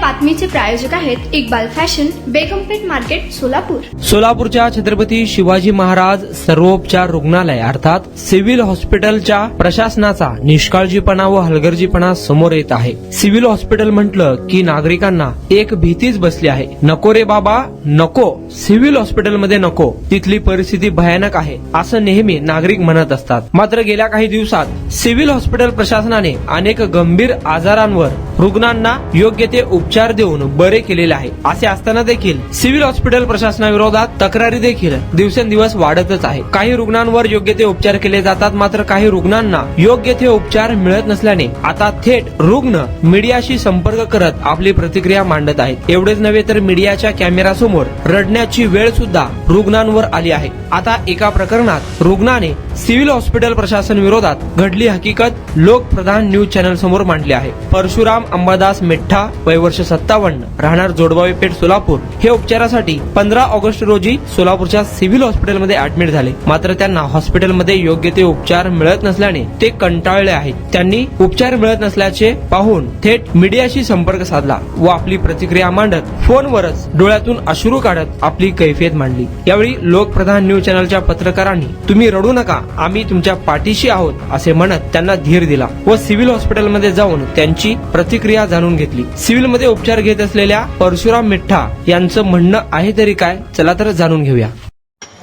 बातमीचे प्रायोजक आहेत Iqbal fashion, बेगमपेठ market, Solapur. सोलापूरच्या छत्रपती शिवाजी महाराज सर्वोपचार रुग्णालय अर्थात सिव्हिल हॉस्पिटलच्या प्रशासनाचा निष्काळजीपणा व हलगर्जीपणा समोर येत आहे. सिव्हिल हॉस्पिटल म्हटलं की नागरिकांना एक भीतीच बसली आहे. नको रे बाबा नको, सिव्हिल हॉस्पिटलमध्ये नको, तिथली परिस्थिती भयानक आहे असं नेहमी नागरिक म्हणत असतात. मात्र गेल्या काही दिवसात सिव्हिल हॉस्पिटल प्रशासनाने अनेक गंभीर आजारांवर रुग्णांना योग्य ते उपचार देऊन बरे केलेले आहे. असे असताना देखील सिव्हिल हॉस्पिटल प्रशासनाविरोधात तक्रारी देखील दिवसेंदिवस वाढतच आहे. काही रुग्णांवर योग्य ते उपचार केले जातात, मात्र काही रुग्णांना योग्य ते उपचार मिळत नसल्याने आता थेट रुग्ण मीडियाशी संपर्क करत आपली प्रतिक्रिया मांडत आहेत. एवढेच नव्हे तर मीडियाच्या कॅमेरासमोर रडण्याची वेळ सुद्धा रुग्णांवर आली आहे. आता एका प्रकरणात रुग्णाने सिव्हिल हॉस्पिटल प्रशासन विरोधात घडली हकीकत लोकप्रधान न्यूज चॅनल समोर मांडली आहे. परशुराम अंबादास मिठ्ठा, वय वर्ष 57, राहणार जोडबावी पेठ, सोलापूर, हे उपचारासाठी 15 ऑगस्ट रोजी सोलापूरच्या सिव्हिल हॉस्पिटलमध्ये ऍडमिट झाले. मात्र त्यांना हॉस्पिटलमध्ये योग्य ते उपचार मिळत नसल्याने ते कंटाळले आहेत. त्यांनी उपचार मिळत नसल्याचे पाहून थेट मीडियाशी संपर्क साधला व आपली प्रतिक्रिया मांडत फोनवरच डोळ्यातून अश्रू काढत आपली कैफियत मांडली. यावेळी लोकप्रधान न्यूज चॅनलच्या पत्रकारांनी तुम्ही रडू नका, आम्ही तुमच्या पाठीशी आहोत असे म्हणत त्यांना धीर दिला व सिव्हिल हॉस्पिटलमध्ये जाऊन त्यांची प्रतिक्रिया जाणून घेतली. सिव्हिल मध्ये उपचार घेत असलेल्या परशुराम मिठ्ठा यांचं म्हणणं आहे तरी काय, चला तर जाणून घेऊया.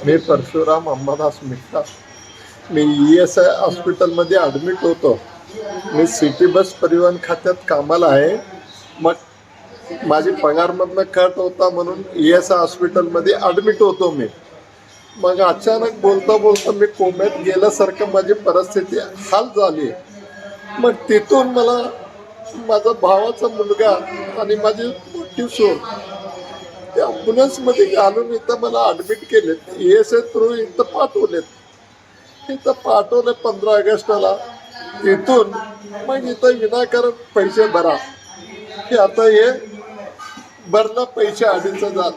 मी परशुराम अंबादास मिठ्ठा. मी ESI हॉस्पिटलमध्ये ॲडमिट होतो. मी सिटी बस परिवहन खात्यात कामाला आहे. मग माझी पगारमधनं कट होता म्हणून ESI हॉस्पिटलमध्ये ॲडमिट होतो मी. मग अचानक बोलता बोलता मी कोम्यात गेल्यासारखं माझी परिस्थिती हाल झाली. मग तिथून मला माझा भावाचा मुलगा आणि माझी मोठी सून ते ॲम्ब्युलन्समध्ये घालून इथं मला ॲडमिट केलेत. ESI थ्रू इथं पाठवलेत. इथं पाठवले 15 ऑगस्टला. इथून मग इथं विनाकारण पैसे भरा, की आता हे भरणं पैसे 2,500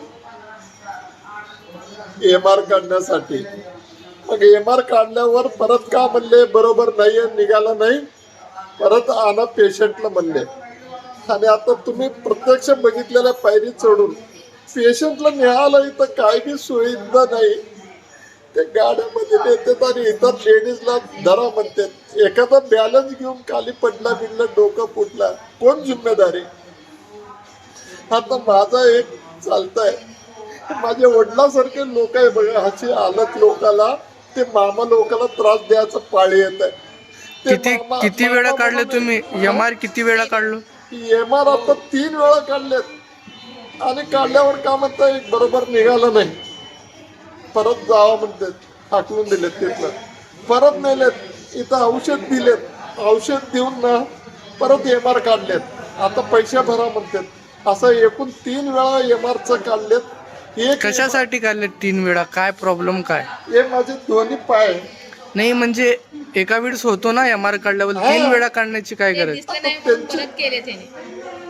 MR काढण्यासाठी. मग MR काढल्यावर परत का म्हणले बरोबर नाही आहे, निघाला नाही, परत आणा पेशंटला म्हणले. आणि आता तुम्ही प्रत्यक्ष बघितलेल्या पायरी चढून पेशंटला न्यायला इथं काय बी सुविधा नाही. ते गाड्यामध्ये नेतात आणि इतर लेडीजला धरा म्हणतात. एखादा बॅलन्स घेऊन खाली पडला बिडला, डोकं फुटला, कोण जिम्मेदारी? आता माझा एक चालतंय, माझ्या वडिलासारखे लोक आहे बघा, अशी हालत लोकाला, ते मामा लोकाला त्रास द्यायचं पाळी येत आहे. किती वेळा काढले तुम्ही MR? किती वेळा काढलो? MR आता 3 वेळा काढलेत. आणि काढल्यावर का म्हणताय बरोबर निघालं नाही, परत जावं म्हणतात, हाकलून दिलेत तिथलं. परत नेलेत, इथं औषध दिलेत, औषध देऊन ना परत MR काढलेत. आता पैसे भरा म्हणतात. असं एकूण 3 वेळा MRचं काढलेत. कशासाठी काढले 3 वेळा? काय प्रॉब्लेम काय? हे माझे दोन्ही पाय नाही म्हणजे एका वेळेस होतो ना MR काढल्यावर 3 वेळा काढण्याची काय गरज?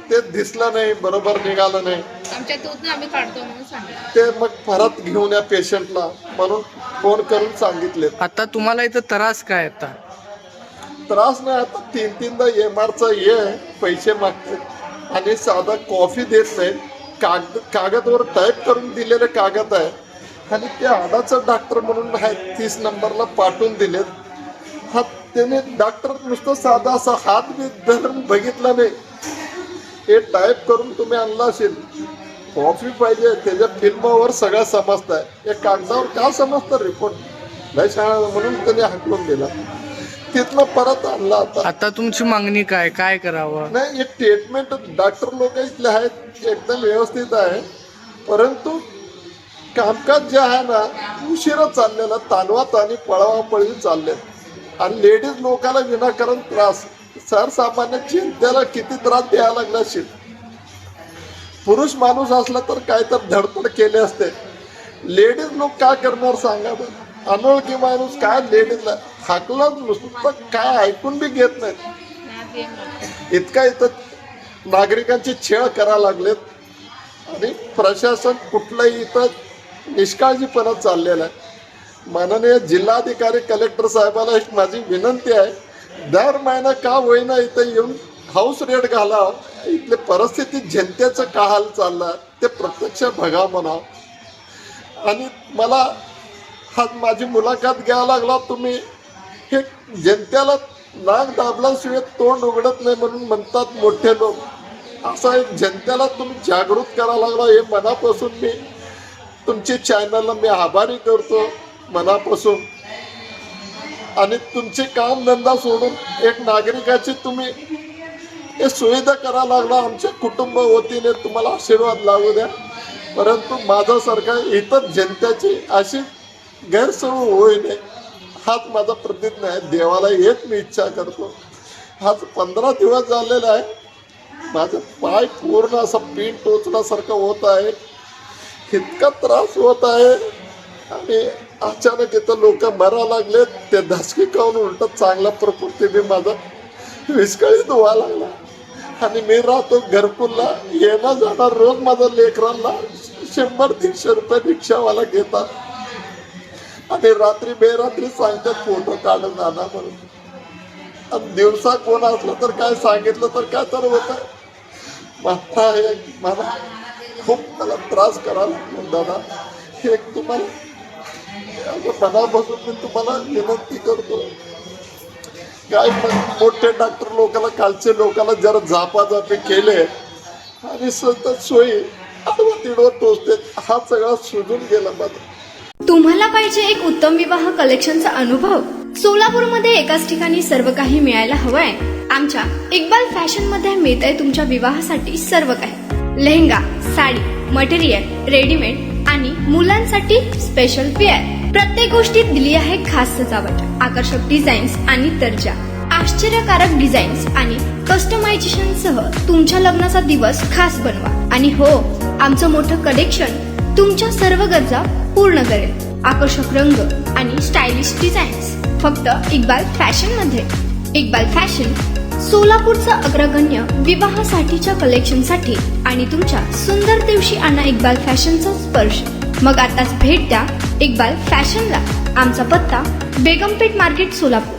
ते दिसलं नाही, बरोबर निघालं नाही. आम्ही काढतो म्हणून सांगितलं. ते मग परत घेऊन या पेशंटला म्हणून फोन करून सांगितले. आता तुम्हाला इथं त्रास काय? आता त्रास नाही, आता 3-3दा MRचा ये पैसे मागतात आणि साधा कॉफी देत नाहीत. कागदवर टाईप करून दिलेले कागद आहे आणि ते हाडाचं डॉक्टर म्हणून आहे 30 नंबरला पाठवून दिलेत. हा त्याने डॉक्टर नुसतं साधा असा हात बी धरून बघितला नाही. हे टाईप करून तुम्ही आणला असेल, कॉफी पाहिजे, त्याच्या फिल्मावर सगळं समजतंय. हे कागदावर का समजतं रिपोर्ट? लय शाळा म्हणून त्याने हाकलून दिला. तिथनं परत आणला. आता तुमची मागणी काय? काय करावं? नाही, हे ट्रीटमेंट डॉक्टर लोक इथले आहेत एकदम व्यवस्थित आहे, परंतु कामकाज जे आहे ना उशिरा चाललेलं, ताणवाताणी पळावापळी चाललेत आणि लेडीज लोकांना विनाकारण त्रास. सर्वसामान्य चिंतेला किती त्रास द्यायला लागला असेल. पुरुष माणूस असला तर काय तर धडपड केले असते. लेडीज लोक काय करणार सांगा बरं? अनोळखी माणूस काय लेडीजला हाकला नुसतं, काय ऐकून बी घेत नाहीत. इतका इथं नागरिकांची छेड करायला लागलेत आणि प्रशासन कुठलंही इथं निष्काळजीपणा चाललेला आहे. माननीय जिल्हाधिकारी कलेक्टर साहेबांना एक माझी विनंती आहे, दर महिना का होईना इथं येऊन हाऊस रेट घाला, इथले परिस्थिती जनतेचं काय हाल चालला ते प्रत्यक्ष बघा म्हणा. आणि मला हा माझी मुलाखत घ्यायला लागला तुम्ही. हे जनतेला नाक दाबल्याशिवाय तोंड उघडत नाही म्हणून म्हणतात मोठे लोक. असा एक जनतेला तुम्ही जागृत करायला लागला, हे मनापासून मी तुमच्या चॅनलला मी आभारी करतो मनापासून. आणि तुमचे काम धंदा सोडून एक नागरिकाची तुम्ही हे सुविधा करायला लागला. आमच्या कुटुंब वतीने तुम्हाला आशीर्वाद लागू द्या. परंतु माझ्यासारखा इतर जनतेची अशी गैरसोय होऊ नये हाच माझा प्रतिज्ञा आहे. देवाला हेच मी इच्छा करतो. आज 15 दिवस झालेला आहे. माझं पाय पूर्ण असं पिन टोचण्यासारखं होत आहे. इतका त्रास होत आहे. आणि अचानक इथं लोक मरायला लागले. ते धसकी खाऊन उलट चांगला प्रकृती बी माझा विस्कळीत व्हायला लागला. आणि मी राहतो घरकुलला. येणं जाणार रोज माझ्या लेकरांना 100-150 रुपये रिक्षावाला घेतात. आणि रात्री बेरात्री सांगतात फोटो काढून आणा म्हणून. आणि दिवसा कोण असलं तर काय सांगितलं तर काय तर होतं. मला खूप त्रास करावा लागतो दादा. हे तुम्हाला मनापासून मी तुम्हाला विनंती करतो. काय मोठे डॉक्टर लोकांना कालचे लोकांना जरा झापाझापी केले आणि सतत सोयी आडवा तिडवा टोचते. हा सगळा सुजून गेला माझा. तुम्हाला पाहिजे एक उत्तम विवाह कलेक्शनचा अनुभव? सोलापूरमध्ये एकाच ठिकाणी सर्व काही मिळायला हवंय. आमच्या इक्बाल फॅशन मध्ये मिळतंय तुमच्या विवाहासाठी सर्व काही. लेहंगा, साडी, मटेरियल, रेडीमेड आणि मुलांसाठी स्पेशल वेअर. प्रत्येक गोष्टीत दिली आहे खास सजावट, आकर्षक डिझाईन्स आणि दर्जा. आश्चर्यकारक डिझाईन्स आणि कस्टमायझेशन सह तुमच्या लग्नाचा दिवस खास बनवा. आणि हो, आमचं मोठं कलेक्शन तुमच्या सर्व गरजा पूर्ण करेल. आकर्षक रंग आणि स्टायलिश डिझाईन्स फक्त इक्बाल फॅशन मध्ये. इक्बाल फॅशन सोलापूरचं अग्रगण्य विवाहासाठीच्या कलेक्शनसाठी आणि तुमच्या सुंदर दिवशी आणा इक्बाल फॅशनचा स्पर्श. मग आताच भेट द्या इक्बाल फॅशनला. आमचा पत्ता बेगमपेठ मार्केट, सोलापूर.